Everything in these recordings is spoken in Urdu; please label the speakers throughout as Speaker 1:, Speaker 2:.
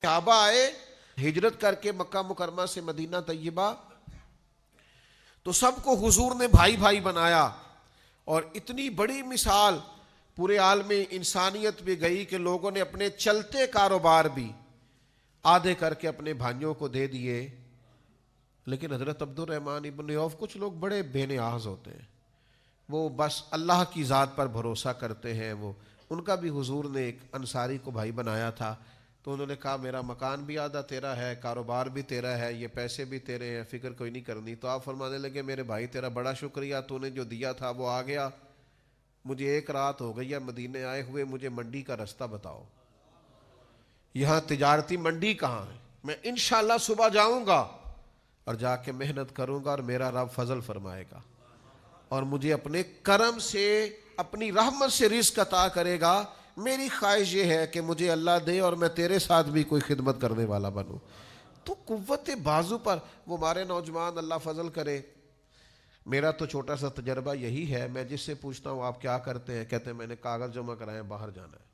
Speaker 1: صحابہ آئے ہجرت کر کے مکہ مکرمہ سے مدینہ طیبہ، تو سب کو حضور نے بھائی بھائی بنایا، اور اتنی بڑی مثال پورے عالم انسانیت بھی گئی کہ لوگوں نے اپنے چلتے کاروبار بھی آدھے کر کے اپنے بھائیوں کو دے دیے۔ لیکن حضرت عبد الرحمن ابن عوف، کچھ لوگ بڑے بے نیاز ہوتے ہیں، وہ بس اللہ کی ذات پر بھروسہ کرتے ہیں۔ وہ ان کا بھی حضور نے ایک انصاری کو بھائی بنایا تھا، تو انہوں نے کہا میرا مکان بھی آدھا تیرا ہے، کاروبار بھی تیرا ہے، یہ پیسے بھی تیرے ہیں، فکر کوئی نہیں کرنی۔ تو آپ فرمانے لگے میرے بھائی تیرا بڑا شکریہ، تو نے جو دیا تھا وہ آ گیا، مجھے ایک رات ہو گئی ہے مدینے آئے ہوئے، مجھے منڈی کا رستہ بتاؤ، یہاں تجارتی منڈی کہاں ہے؟ میں انشاءاللہ صبح جاؤں گا اور جا کے محنت کروں گا، اور میرا رب فضل فرمائے گا اور مجھے اپنے کرم سے، اپنی رحمت سے رزق عطا کرے گا۔ میری خواہش یہ ہے کہ مجھے اللہ دے اور میں تیرے ساتھ بھی کوئی خدمت کرنے والا بنوں۔ تو قوت بازو پر وہ ہمارے نوجوان اللہ فضل کرے۔ میرا تو چھوٹا سا تجربہ یہی ہے، میں جس سے پوچھتا ہوں آپ کیا کرتے ہیں، کہتے ہیں میں نے کاغذ جمع کرائے، باہر جانا ہے۔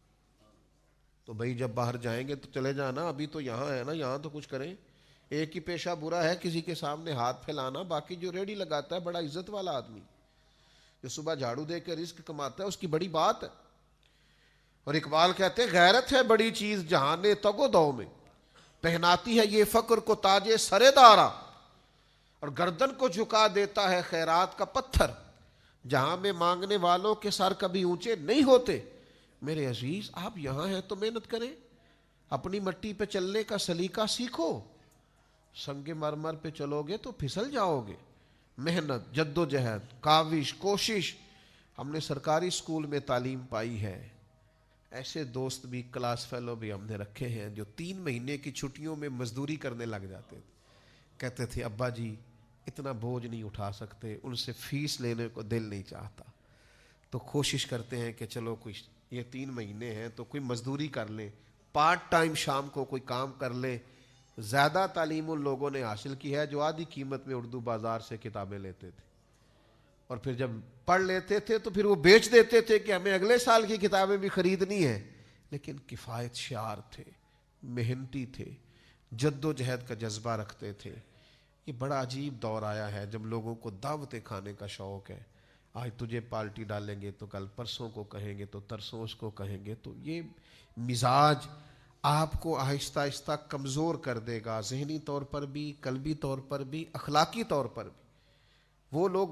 Speaker 1: تو بھائی جب باہر جائیں گے تو چلے جانا، ابھی تو یہاں ہے نا، یہاں تو کچھ کریں۔ ایک ہی پیشہ برا ہے، کسی کے سامنے ہاتھ پھیلانا، باقی جو ریڑھی لگاتا ہے بڑا عزت والا آدمی، جو صبح جھاڑو دے کے رزق کماتا ہے، اس کی بڑی بات ہے۔ اور اقبال کہتے ہیں غیرت ہے بڑی چیز جہانے تگ و دو میں، پہناتی ہے یہ فقر کو تاج سر دارا، اور گردن کو جھکا دیتا ہے خیرات کا پتھر، جہاں میں مانگنے والوں کے سر کبھی اونچے نہیں ہوتے۔ میرے عزیز، آپ یہاں ہیں تو محنت کریں، اپنی مٹی پہ چلنے کا سلیقہ سیکھو۔ سنگ مرمر پہ چلو گے تو پھسل جاؤ گے۔ محنت، جد و جہد، کاوش، کوشش۔ ہم نے سرکاری اسکول میں تعلیم پائی ہے، ایسے دوست بھی، کلاس فیلو بھی ہم نے رکھے ہیں جو 3 مہینے کی چھٹیوں میں مزدوری کرنے لگ جاتے تھے۔ کہتے تھے ابا جی اتنا بوجھ نہیں اٹھا سکتے، ان سے فیس لینے کو دل نہیں چاہتا، تو کوشش کرتے ہیں کہ چلو کوئی یہ 3 مہینے ہیں تو کوئی مزدوری کر لیں، پارٹ ٹائم شام کو کوئی کام کر لیں۔ زیادہ تعلیم ان لوگوں نے حاصل کی ہے جو آدھی قیمت میں اردو بازار سے کتابیں لیتے تھے، اور پھر جب پڑھ لیتے تھے تو پھر وہ بیچ دیتے تھے کہ ہمیں اگلے سال کی کتابیں بھی خریدنی ہیں۔ لیکن کفایت شعار تھے، محنتی تھے، جد و جہد کا جذبہ رکھتے تھے۔ یہ بڑا عجیب دور آیا ہے جب لوگوں کو دعوتیں کھانے کا شوق ہے، آج تجھے پالٹی ڈالیں گے تو کل پرسوں کو کہیں گے تو ترسوں اس کو کہیں گے۔ تو یہ مزاج آپ کو آہستہ آہستہ کمزور کر دے گا، ذہنی طور پر بھی، قلبی طور پر بھی، اخلاقی طور پر بھی۔ وہ لوگ